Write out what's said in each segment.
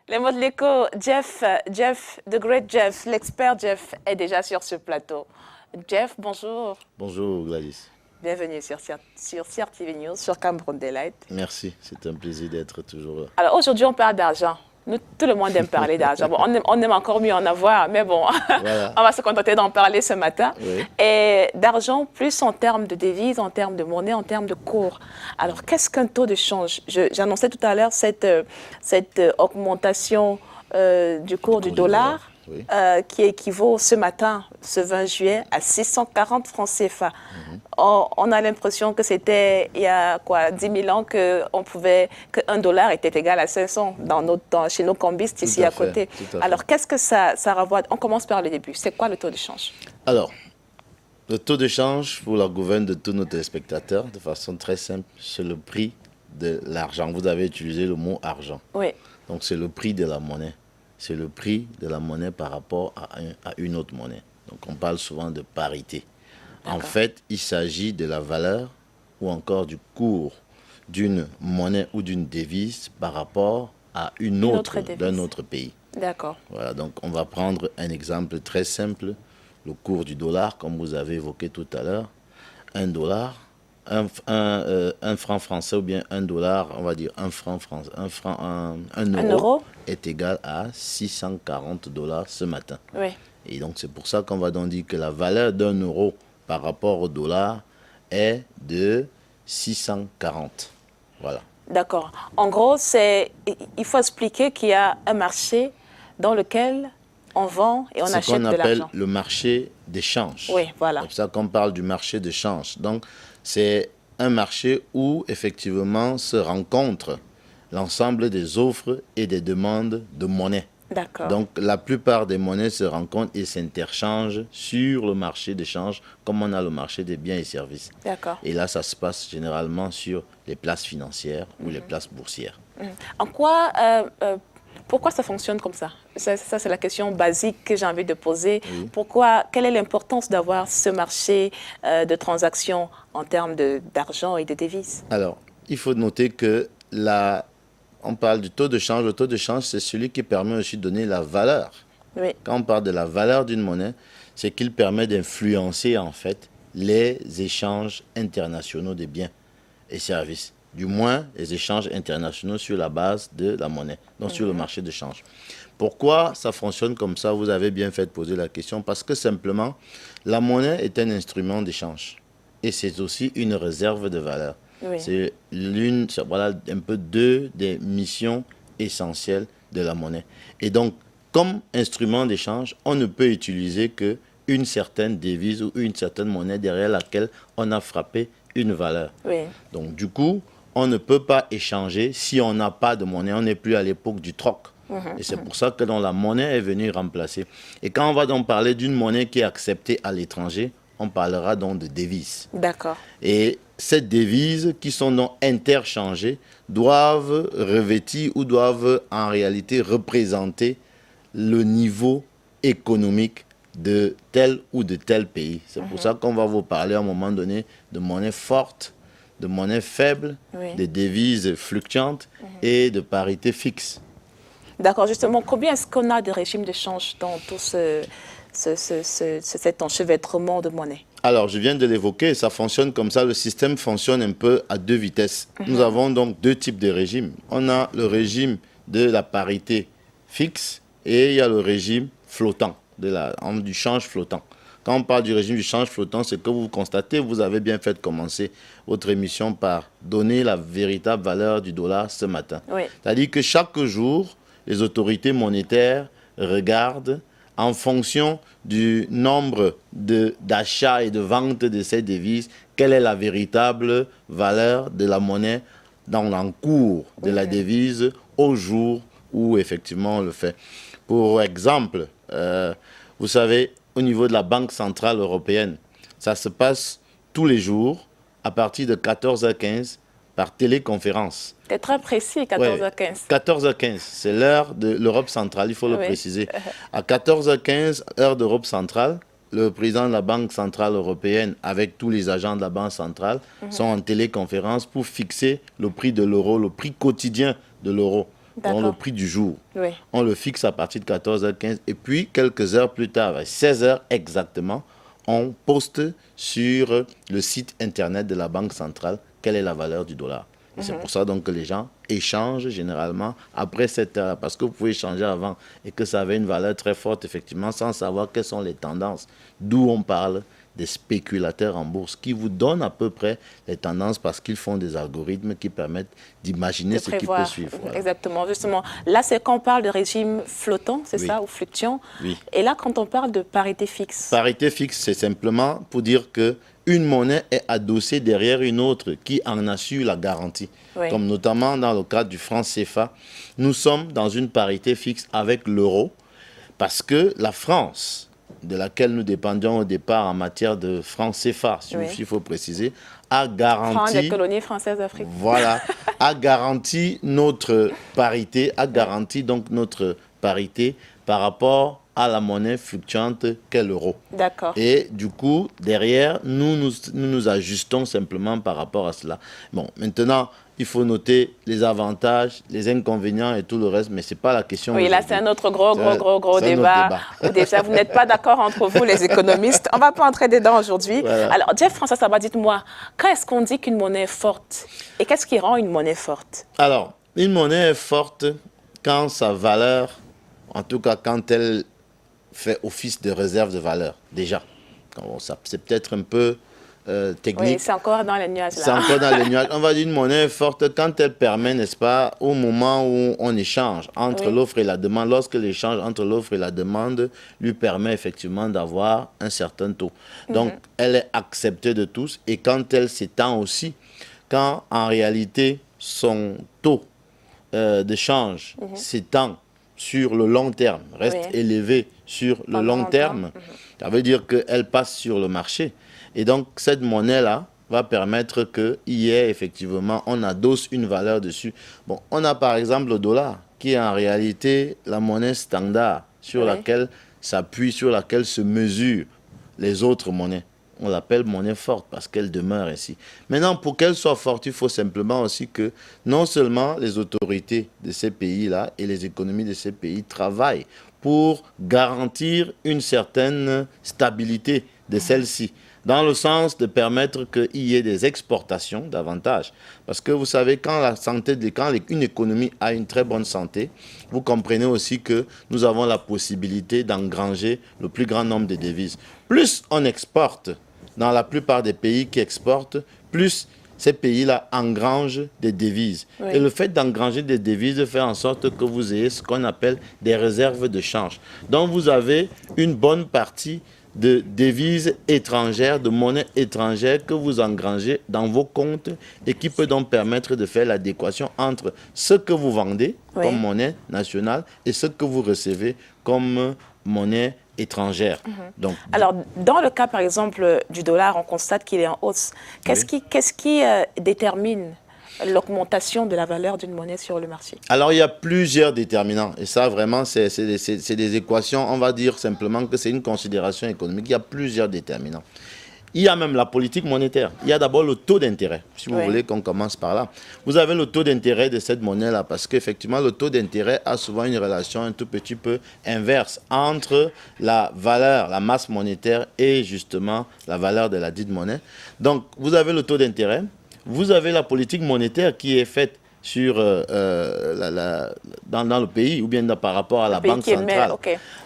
Les mots de l'écho, Jeff, The Great Jeff, l'expert Jeff est déjà sur ce plateau. Jeff, bonjour. Bonjour Gladys. Bienvenue sur CRTV News, sur Cameroun Delight. Merci, c'est un plaisir d'être toujours là. Alors aujourd'hui, on parle d'argent. Nous, tout le monde aime parler d'argent. Bon, on aime encore mieux en avoir, mais bon, Voilà. on va se contenter d'en parler ce matin. Oui. Et d'argent, plus en termes de devises, en termes de monnaie, en termes de cours. Alors, qu'est-ce qu'un taux de change? J'annonçais tout à l'heure cette augmentation du cours du dollar. Oui. Qui équivaut ce matin, ce 20 juillet, à 640 francs CFA. On a l'impression que c'était il y a 10 000 ans qu'un dollar était égal à 500 chez nos cambistes ici à côté. Alors, qu'est-ce que ça renvoie? On commence par le début. C'est quoi le taux de change? Alors, le taux de change, pour la gouverne de tous nos téléspectateurs, de façon très simple, c'est le prix de l'argent. Vous avez utilisé le mot argent. Oui. Donc, c'est le prix de la monnaie. C'est le prix de la monnaie par rapport à une autre monnaie. Donc, on parle souvent de parité. En fait, il s'agit de la valeur ou encore du cours d'une monnaie ou d'une devise par rapport à une autre d'un autre pays. D'accord. Voilà, donc on va prendre un exemple très simple. Le cours du dollar, comme vous avez évoqué tout à l'heure. Un dollar, un franc français ou bien un dollar, on va dire un franc français, un euro est égal à 640 dollars ce matin. Oui. Et donc c'est pour ça qu'on va donc dire que la valeur d'un euro par rapport au dollar est de 640. Voilà. D'accord. En gros, il faut expliquer qu'il y a un marché dans lequel on vend et on achète de l'argent. C'est ce qu'on appelle le marché d'échange. Oui, voilà. C'est pour ça qu'on parle du marché d'échange. Donc, c'est un marché où, effectivement, se rencontrent l'ensemble des offres et des demandes de monnaie. D'accord. Donc, la plupart des monnaies se rencontrent et s'interchangent sur le marché d'échange, comme on a le marché des biens et services. D'accord. Et là, ça se passe généralement sur les places financières ou les places boursières. En quoi... pourquoi ça fonctionne comme ça? Ça, c'est la question basique que j'ai envie de poser. Oui. Quelle est l'importance d'avoir ce marché de transactions en termes d'argent et de devises? Alors, il faut noter que on parle du taux de change. Le taux de change, c'est celui qui permet aussi de donner la valeur. Oui. Quand on parle de la valeur d'une monnaie, c'est qu'il permet d'influencer en fait les échanges internationaux des biens et services. Du moins, les échanges internationaux sur la base de la monnaie, donc sur le marché de change. Pourquoi ça fonctionne comme ça? Vous avez bien fait de poser la question. Parce que simplement, la monnaie est un instrument d'échange. Et c'est aussi une réserve de valeur. Oui. C'est voilà un peu deux des missions essentielles de la monnaie. Et donc, comme instrument d'échange, on ne peut utiliser qu'une certaine devise ou une certaine monnaie derrière laquelle on a frappé une valeur. Oui. Donc, du coup, on ne peut pas échanger si on n'a pas de monnaie. On n'est plus à l'époque du troc. Et c'est pour ça que la monnaie est venue remplacer. Et quand on va donc parler d'une monnaie qui est acceptée à l'étranger, on parlera donc de devises. D'accord. Et ces devises qui sont donc interchangées doivent revêtir ou doivent en réalité représenter le niveau économique de tel ou de tel pays. C'est pour ça qu'on va vous parler à un moment donné de monnaie forte, de monnaie faible, oui, de devises fluctuantes et de parité fixe. D'accord, justement, combien est-ce qu'on a de régimes de change dans tout cet enchevêtrement de monnaie? Alors, je viens de l'évoquer, ça fonctionne comme ça. Le système fonctionne un peu à deux vitesses. Nous avons donc deux types de régimes. On a le régime de la parité fixe et il y a le régime flottant, du change flottant. Quand on parle du régime du change flottant, c'est que vous constatez, vous avez bien fait de commencer votre émission par donner la véritable valeur du dollar ce matin. Oui. C'est-à-dire que chaque jour, les autorités monétaires regardent en fonction du nombre d'achats et de ventes de ces devises, quelle est la véritable valeur de la monnaie dans l'encours de la devise au jour où effectivement on le fait. Pour exemple, vous savez, au niveau de la Banque centrale européenne, ça se passe tous les jours à partir de 14h15 par téléconférence. C'est très précis, 14h15. 14h15, c'est l'heure de l'Europe centrale, il faut le préciser. À 14h15, heure d'Europe centrale, le président de la Banque centrale européenne avec tous les agents de la Banque centrale sont en téléconférence pour fixer le prix de l'euro, le prix quotidien de l'euro. donc le prix du jour. Oui. On le fixe à partir de 14h15 et puis quelques heures plus tard, à 16h exactement, on poste sur le site internet de la Banque centrale quelle est la valeur du dollar. Et c'est pour ça donc que les gens échangent généralement après cette heure, parce que vous pouvez échanger avant et que ça avait une valeur très forte effectivement sans savoir quelles sont les tendances. D'où on parle des spéculateurs en bourse qui vous donnent à peu près les tendances parce qu'ils font des algorithmes qui permettent d'imaginer ce qui peut suivre. Voilà. Exactement, justement. Là, c'est quand on parle de régime flottant, c'est ça, ou fluctuant. Oui. Et là, quand on parle de parité fixe. Parité fixe, c'est simplement pour dire que une monnaie est adossée derrière une autre qui en assure la garantie. Oui. Comme notamment dans le cadre du franc CFA, nous sommes dans une parité fixe avec l'euro parce que la France, de laquelle nous dépendions au départ en matière de franc CFA, il faut préciser, a garanti... France des colonies françaises d'Afrique. Voilà, a garanti notre parité, donc notre parité par rapport à la monnaie fluctuante qu'est l'euro. D'accord. Et du coup, derrière, nous ajustons simplement par rapport à cela. Bon, maintenant, il faut noter les avantages, les inconvénients et tout le reste, mais ce n'est pas la question. Oui, là, c'est un autre gros débat. Déjà, vous n'êtes pas d'accord entre vous, les économistes. On ne va pas entrer dedans aujourd'hui. Voilà. Alors, Jeff François Saba, dites-moi, quand est-ce qu'on dit qu'une monnaie est forte? Et qu'est-ce qui rend une monnaie forte? Alors, une monnaie est forte quand sa valeur, en tout cas quand elle fait office de réserve de valeur, déjà. C'est peut-être un peu technique. Oui, c'est encore dans les nuages. C'est encore dans les nuages. On va dire une monnaie forte quand elle permet, n'est-ce pas, au moment où on échange entre l'offre et la demande, lorsque l'échange entre l'offre et la demande lui permet effectivement d'avoir un certain taux. Donc, elle est acceptée de tous et quand elle s'étend aussi, quand en réalité son taux de change s'étend sur le long terme, reste élevé sur le long terme, ça veut dire qu'elle passe sur le marché. Et donc, cette monnaie-là va permettre qu'il y ait effectivement, on adosse une valeur dessus. Bon, on a par exemple le dollar, qui est en réalité la monnaie standard sur laquelle s'appuie, sur laquelle se mesurent les autres monnaies. On l'appelle monnaie forte parce qu'elle demeure ainsi. Maintenant, pour qu'elle soit forte, il faut simplement aussi que non seulement les autorités de ces pays-là et les économies de ces pays travaillent pour garantir une certaine stabilité de celle-ci, dans le sens de permettre qu'il y ait des exportations davantage. Parce que vous savez, quand une économie a une très bonne santé, vous comprenez aussi que nous avons la possibilité d'engranger le plus grand nombre de devises. Plus on exporte, dans la plupart des pays qui exportent, plus ces pays-là engrangent des devises. Et le fait d'engranger des devises fait en sorte que vous ayez ce qu'on appelle des réserves de change. Donc vous avez une bonne partie de devises étrangères, de monnaie étrangère que vous engrangez dans vos comptes et qui peut donc permettre de faire l'adéquation entre ce que vous vendez comme monnaie nationale et ce que vous recevez comme monnaie étrangère. Donc, alors, dans le cas, par exemple, du dollar, on constate qu'il est en hausse. Qu'est-ce qui détermine l'augmentation de la valeur d'une monnaie sur le marché? Alors, il y a plusieurs déterminants. Et ça, vraiment, c'est des équations. On va dire simplement que c'est une considération économique. Il y a plusieurs déterminants. Il y a même la politique monétaire. Il y a d'abord le taux d'intérêt, si vous voulez qu'on commence par là. Vous avez le taux d'intérêt de cette monnaie-là, parce qu'effectivement, le taux d'intérêt a souvent une relation un tout petit peu inverse entre la valeur, la masse monétaire et justement la valeur de la dite monnaie. Donc, vous avez le taux d'intérêt, vous avez la politique monétaire qui est faite sur, dans le pays ou bien par rapport à la banque centrale,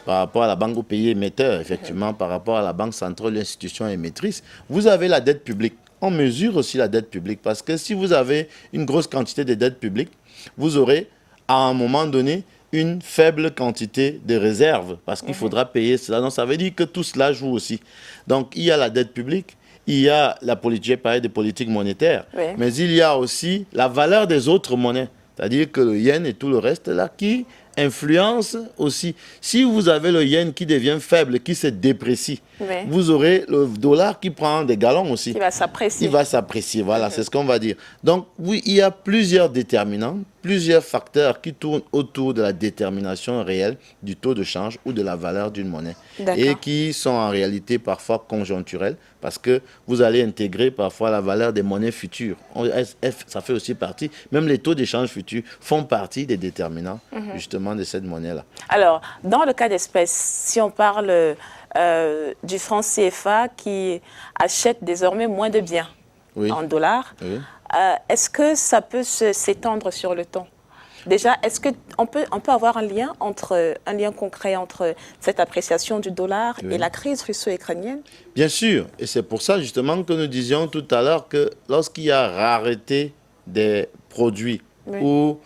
par rapport à la banque au pays émetteur, effectivement, par rapport à la banque centrale, l'institution émettrice. Vous avez la dette publique. On mesure aussi la dette publique parce que si vous avez une grosse quantité de dette publique, vous aurez à un moment donné une faible quantité de réserves parce qu'il faudra payer cela. Donc ça veut dire que tout cela joue aussi. Donc il y a la dette publique. Il y a la politique, j'ai parlé de politique monétaire, mais il y a aussi la valeur des autres monnaies, c'est-à-dire que le yen et tout le reste là qui influence aussi. Si vous avez le yen qui devient faible, qui se déprécie, vous aurez le dollar qui prend des galons aussi. Il va s'apprécier. Il va s'apprécier, voilà, c'est ce qu'on va dire. Donc, oui, il y a plusieurs déterminants, plusieurs facteurs qui tournent autour de la détermination réelle du taux de change ou de la valeur d'une monnaie. Et qui sont en réalité parfois conjoncturels, parce que vous allez intégrer parfois la valeur des monnaies futures. Ça fait aussi partie, même les taux d'échange futurs font partie des déterminants justement de cette monnaie-là. Alors, dans le cas d'espèce, si on parle du franc CFA qui achète désormais moins de biens en dollars, est-ce que ça peut s'étendre sur le temps? Déjà, est-ce qu'on peut avoir un lien concret entre cette appréciation du dollar et la crise russo-ukrainienne? Bien sûr, et c'est pour ça justement que nous disions tout à l'heure que lorsqu'il y a rareté des produits ou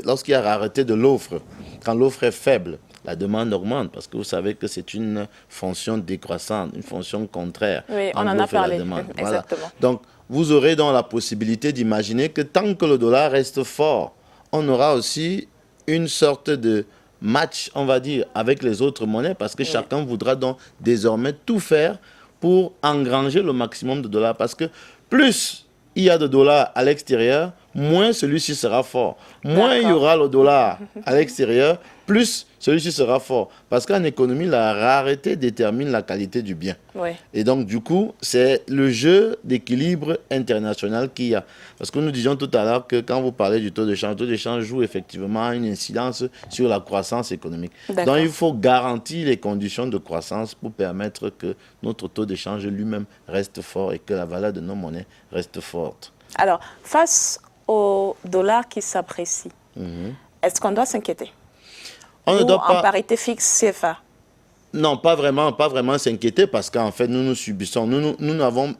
lorsqu'il y a rareté de l'offre, quand l'offre est faible, la demande augmente parce que vous savez que c'est une fonction décroissante, une fonction contraire. Oui, on en a parlé. Exactement. Voilà. Donc, vous aurez donc la possibilité d'imaginer que tant que le dollar reste fort, on aura aussi une sorte de match, on va dire, avec les autres monnaies parce que chacun voudra donc désormais tout faire pour engranger le maximum de dollars. Parce que plus il y a de dollars à l'extérieur, moins celui-ci sera fort. Moins il y aura le dollar à l'extérieur, plus celui-ci sera fort. Parce qu'en économie, la rareté détermine la qualité du bien. Et donc, du coup, c'est le jeu d'équilibre international qu'il y a. Parce que nous disions tout à l'heure que quand vous parlez du taux de change, le taux de change joue effectivement une incidence sur la croissance économique. Donc, il faut garantir les conditions de croissance pour permettre que notre taux de change lui-même reste fort et que la valeur de nos monnaies reste forte. Alors, face au dollar qui s'apprécie, est-ce qu'on doit s'inquiéter? On ne doit pas... en parité fixe CFA? Non, pas vraiment s'inquiéter parce qu'en fait, nous subissons, nous n'avons...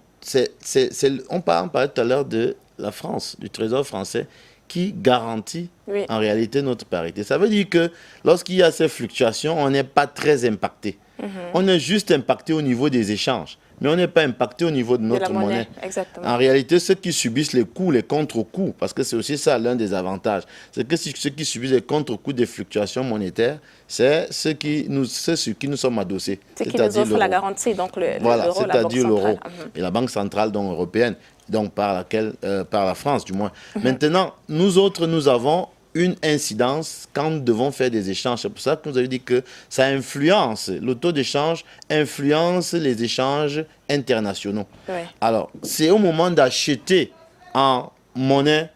On parlait tout à l'heure de la France, du Trésor français, qui garantit en réalité notre parité. Ça veut dire que lorsqu'il y a ces fluctuations, on n'est pas très impacté. On est juste impacté au niveau des échanges. Mais on n'est pas impacté au niveau de notre monnaie. Exactement. En réalité, ceux qui subissent les coups, les contre-coups, parce que c'est aussi ça l'un des avantages, c'est que ceux qui subissent les contre-coups des fluctuations monétaires, c'est ceux sur qui nous sommes adossés. C'est qui nous offre la garantie, donc l'euro, voilà, c'est-à-dire l'euro et la Banque centrale donc, européenne, donc par la France du moins. Maintenant, nous autres, nous avons une incidence quand nous devons faire des échanges. C'est pour ça que nous avons dit que ça influence, le taux d'échange influence les échanges internationaux. Alors, c'est au moment d'acheter en monnaie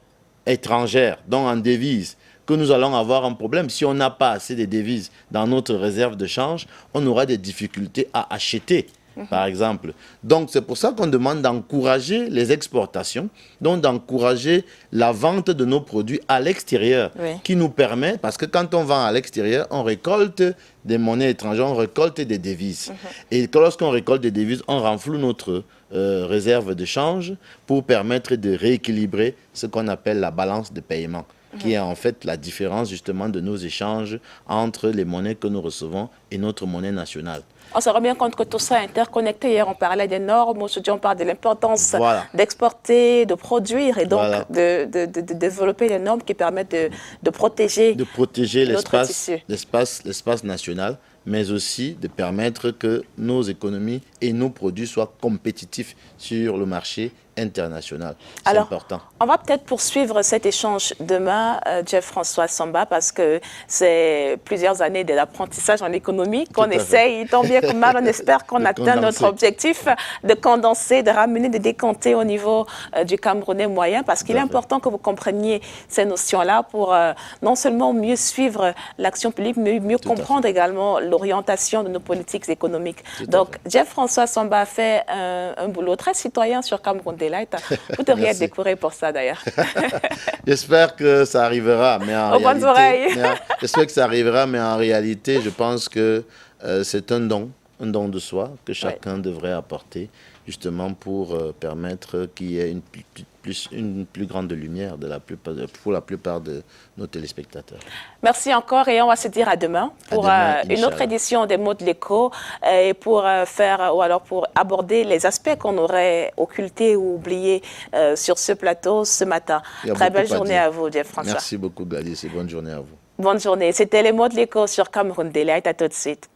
étrangère, donc en devise, que nous allons avoir un problème. Si on n'a pas assez de devises dans notre réserve de change, on aura des difficultés à acheter, par exemple. Donc, c'est pour ça qu'on demande d'encourager les exportations, donc d'encourager la vente de nos produits à l'extérieur, qui nous permet, parce que quand on vend à l'extérieur, on récolte des monnaies étrangères, on récolte des devises. Et lorsqu'on récolte des devises, on renfloue notre réserve de change pour permettre de rééquilibrer ce qu'on appelle la balance de paiement, qui est en fait la différence justement de nos échanges entre les monnaies que nous recevons et notre monnaie nationale. On se rend bien compte que tout ça est interconnecté. Hier, on parlait des normes. Aujourd'hui, on parle de l'importance d'exporter, de produire et donc de développer les normes qui permettent de protéger l'espace national, mais aussi de permettre que nos économies et nos produits soient compétitifs sur le marché international. C'est important. On va peut-être poursuivre cet échange demain, Jeff-François Samba, parce que c'est plusieurs années d'apprentissage en économie qu'on essaye, tant bien que mal, on espère qu'on atteint notre objectif de condenser, de ramener, de décompter au niveau du Camerounais moyen, parce qu'il est important que vous compreniez ces notions-là pour non seulement mieux suivre l'action publique, mais mieux comprendre également l'orientation de nos politiques économiques. Donc, Jeff-François Samba a fait un boulot très citoyen sur Cameroun Daylight. Vous devriez être décoré pour ça d'ailleurs. J'espère que ça arrivera, mais en bonnes oreilles. J'espère que ça arrivera, mais en réalité, je pense que c'est un don de soi que chacun devrait apporter, justement pour permettre qu'il y ait une plus grande lumière pour la plupart de nos téléspectateurs. Merci encore et on va se dire à demain pour une autre édition des mots de l'écho et pour pour aborder les aspects qu'on aurait occultés ou oubliés sur ce plateau ce matin. Très belle journée à vous, Jeff-François. Merci beaucoup, Gladys, et bonne journée à vous. Bonne journée. C'était les mots de l'écho sur Cameroun Daylight. À tout de suite.